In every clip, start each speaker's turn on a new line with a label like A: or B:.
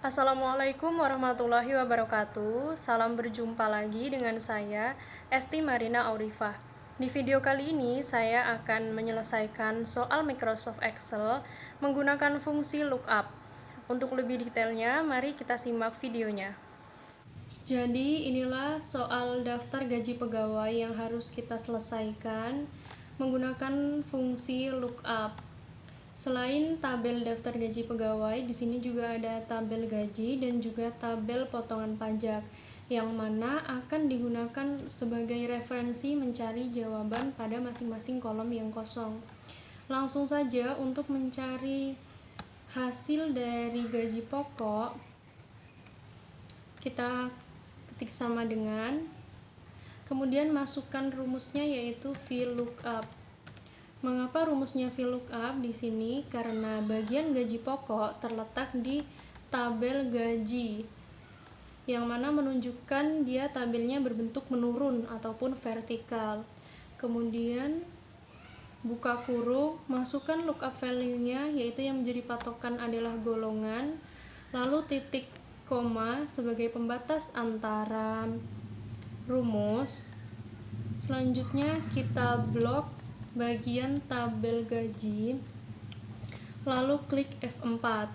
A: Assalamualaikum warahmatullahi wabarakatuh. Salam berjumpa lagi dengan saya, Esti Marina Aurifah. Di video kali ini, saya akan menyelesaikan soal Microsoft Excel menggunakan fungsi lookup. Untuk lebih detailnya, mari kita simak videonya. Jadi, inilah soal daftar gaji pegawai yang harus kita selesaikan menggunakan fungsi lookup. Selain tabel daftar gaji pegawai, di sini juga ada tabel gaji dan juga tabel potongan pajak, yang mana akan digunakan sebagai referensi mencari jawaban pada masing-masing kolom yang kosong. Langsung saja untuk mencari hasil dari gaji pokok, kita ketik sama dengan, kemudian masukkan rumusnya yaitu VLOOKUP. Mengapa rumusnya VLOOKUP di sini? Karena bagian gaji pokok terletak di tabel gaji, yang mana menunjukkan dia tabelnya berbentuk menurun ataupun vertikal. Kemudian buka kurung, masukkan lookup value-nya, yaitu yang menjadi patokan adalah golongan, lalu titik koma sebagai pembatas antara rumus. Selanjutnya kita blok bagian tabel gaji, lalu klik F4,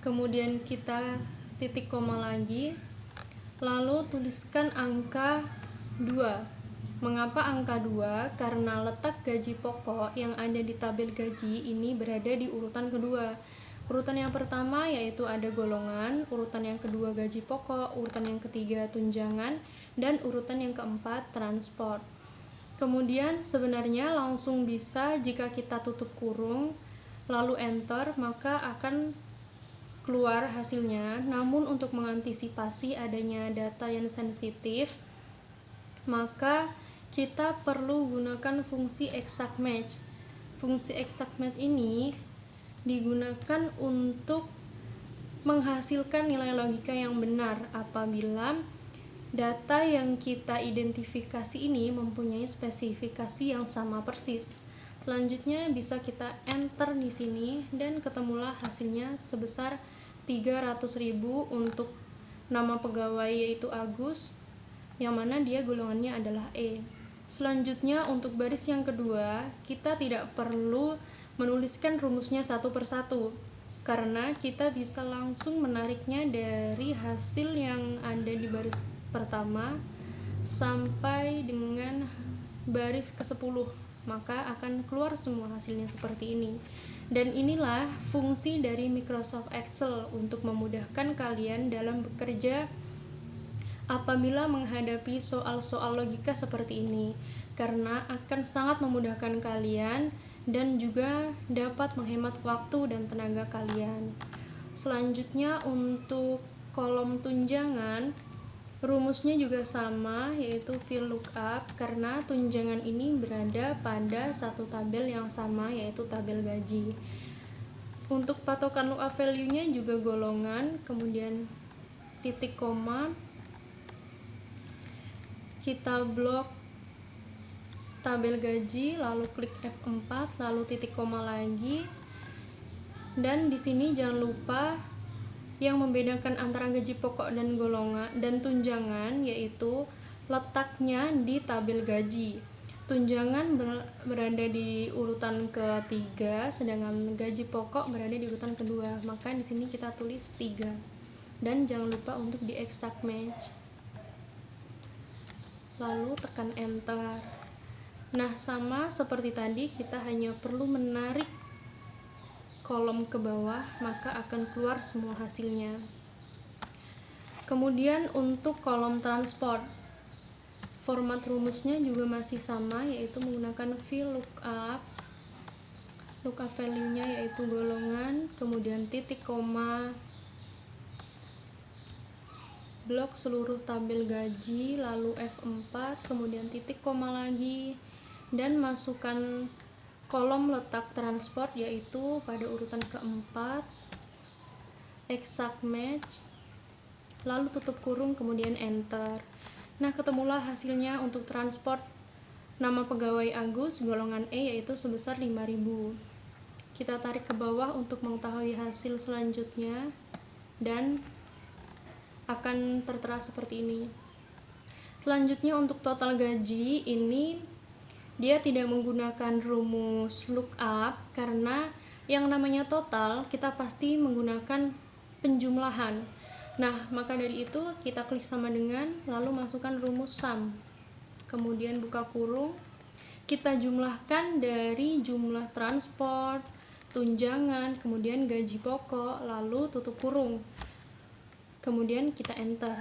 A: kemudian kita titik koma lagi, lalu tuliskan angka 2. Mengapa angka 2? Karena letak gaji pokok yang ada di tabel gaji ini berada di urutan kedua. Urutan yang pertama yaitu ada golongan, urutan yang kedua gaji pokok, urutan yang ketiga tunjangan, dan urutan yang keempat transport. Kemudian sebenarnya langsung bisa jika kita tutup kurung lalu enter, maka akan keluar hasilnya. Namun untuk mengantisipasi adanya data yang sensitif, maka kita perlu gunakan fungsi exact match. Fungsi exact match ini digunakan untuk menghasilkan nilai logika yang benar apabila data yang kita identifikasi ini mempunyai spesifikasi yang sama persis. Selanjutnya bisa kita enter di sini dan ketemulah hasilnya sebesar 300.000 untuk nama pegawai yaitu Agus, yang mana dia golongannya adalah E. Selanjutnya untuk baris yang kedua, kita tidak perlu menuliskan rumusnya satu persatu, karena kita bisa langsung menariknya dari hasil yang ada di baris pertama sampai dengan baris ke-10, maka akan keluar semua hasilnya seperti ini. Dan inilah fungsi dari Microsoft Excel untuk memudahkan kalian dalam bekerja apabila menghadapi soal-soal logika seperti ini, karena akan sangat memudahkan kalian dan juga dapat menghemat waktu dan tenaga kalian. Selanjutnya untuk kolom tunjangan, rumusnya juga sama, yaitu VLOOKUP, karena tunjangan ini berada pada satu tabel yang sama, yaitu tabel gaji. Untuk patokan lookup value-nya juga golongan, kemudian titik koma, kita blok tabel gaji, lalu klik F4, lalu titik koma lagi. Dan di sini jangan lupa yang membedakan antara gaji pokok dan golongan dan tunjangan, yaitu letaknya di tabel gaji. Tunjangan berada di urutan ketiga, sedangkan gaji pokok berada di urutan kedua. Maka di sini kita tulis 3. Dan jangan lupa untuk di exact match. Lalu tekan enter. Nah, sama seperti tadi, kita hanya perlu menarik kolom ke bawah, maka akan keluar semua hasilnya. Kemudian untuk kolom transport, format rumusnya juga masih sama, yaitu menggunakan VLOOKUP. Lookup value-nya yaitu golongan, kemudian titik koma, blok seluruh tabel gaji, lalu F4, kemudian titik koma lagi, dan masukkan kolom letak transport yaitu pada urutan keempat, exact match, lalu tutup kurung, kemudian enter. Nah, ketemulah hasilnya untuk transport nama pegawai Agus, golongan E, yaitu sebesar 5.000. Kita tarik ke bawah untuk mengetahui hasil selanjutnya. dan akan tertera seperti ini. Selanjutnya untuk total gaji ini dia tidak menggunakan rumus lookup karena yang namanya total kita pasti menggunakan penjumlahan. Nah, maka dari itu kita klik sama dengan lalu masukkan rumus sum. Kemudian buka kurung, kita jumlahkan dari jumlah transport, tunjangan, kemudian gaji pokok, lalu tutup kurung. Kemudian kita enter.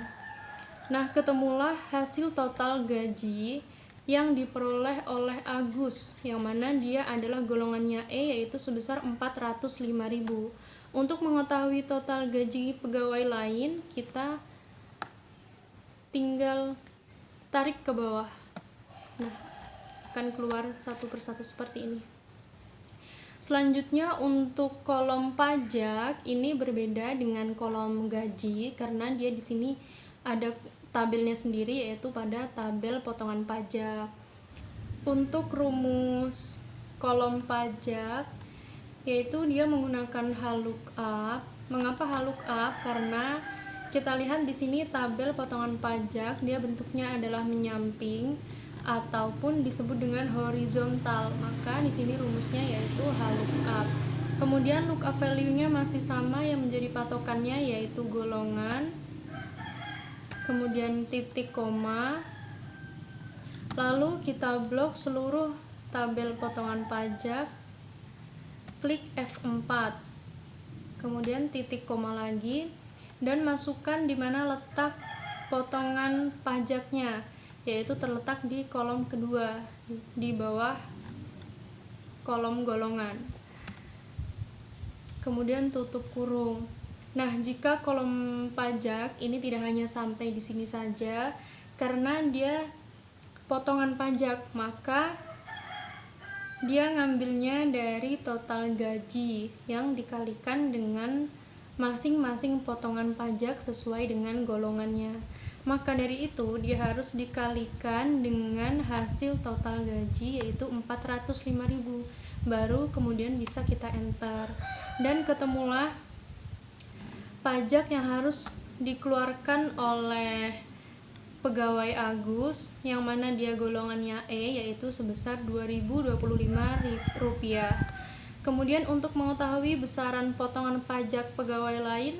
A: Nah, ketemulah hasil total gaji yang diperoleh oleh Agus, yang mana dia adalah golongannya E, yaitu sebesar 405.000. Untuk mengetahui total gaji pegawai lain, kita tinggal tarik ke bawah. Nah, akan keluar satu persatu seperti ini. Selanjutnya untuk kolom pajak ini berbeda dengan kolom gaji karena dia di sini ada tabelnya sendiri, yaitu pada tabel potongan pajak. Untuk rumus kolom pajak yaitu dia menggunakan lookup. Mengapa lookup? Karena kita lihat di sini tabel potongan pajak dia bentuknya adalah menyamping ataupun disebut dengan horizontal. Maka di sini rumusnya yaitu lookup. Kemudian lookup value-nya masih sama, yang menjadi patokannya yaitu golongan, kemudian titik koma, lalu kita blok seluruh tabel potongan pajak, klik F4, kemudian titik koma lagi, dan masukkan di mana letak potongan pajaknya, yaitu terletak di kolom kedua di bawah kolom golongan. Kemudian tutup kurung. Nah, jika kolom pajak ini tidak hanya sampai di sini saja, karena dia potongan pajak, maka dia ngambilnya dari total gaji yang dikalikan dengan masing-masing potongan pajak sesuai dengan golongannya. Maka dari itu dia harus dikalikan dengan hasil total gaji yaitu 405.000. Baru kemudian bisa kita enter dan ketemulah pajak yang harus dikeluarkan oleh pegawai Agus, yang mana dia golongannya E, yaitu sebesar Rp2.025. Kemudian untuk mengetahui besaran potongan pajak pegawai lain,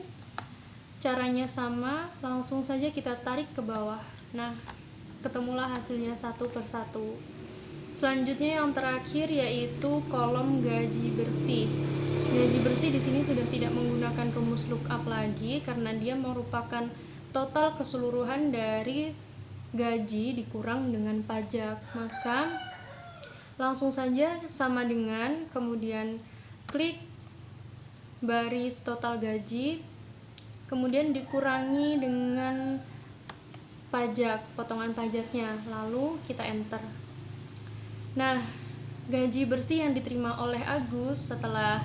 A: caranya sama, langsung saja kita tarik ke bawah. Nah, ketemulah hasilnya satu persatu. Selanjutnya yang terakhir yaitu kolom gaji bersih. Gaji bersih di sini sudah tidak menggunakan rumus lookup lagi karena dia merupakan total keseluruhan dari gaji dikurang dengan pajak. Maka langsung saja sama dengan, kemudian klik baris total gaji, kemudian dikurangi dengan pajak, potongan pajaknya, lalu kita enter. Nah, gaji bersih yang diterima oleh Agus setelah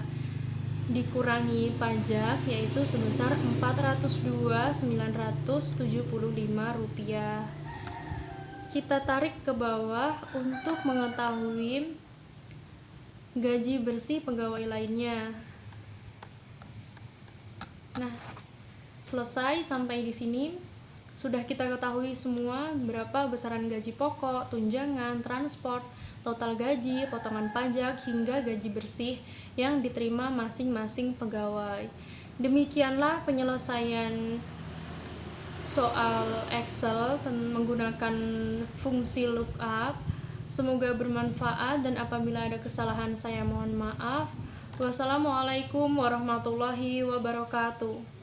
A: dikurangi pajak yaitu sebesar Rp402.975. Kita tarik ke bawah untuk mengetahui gaji bersih pegawai lainnya. Nah, selesai sampai di sini. Sudah kita ketahui semua berapa besaran gaji pokok, tunjangan, transport, total gaji, potongan pajak, hingga gaji bersih yang diterima masing-masing pegawai. Demikianlah penyelesaian soal Excel menggunakan fungsi lookup. Semoga bermanfaat dan apabila ada kesalahan saya mohon maaf. Wassalamualaikum warahmatullahi wabarakatuh.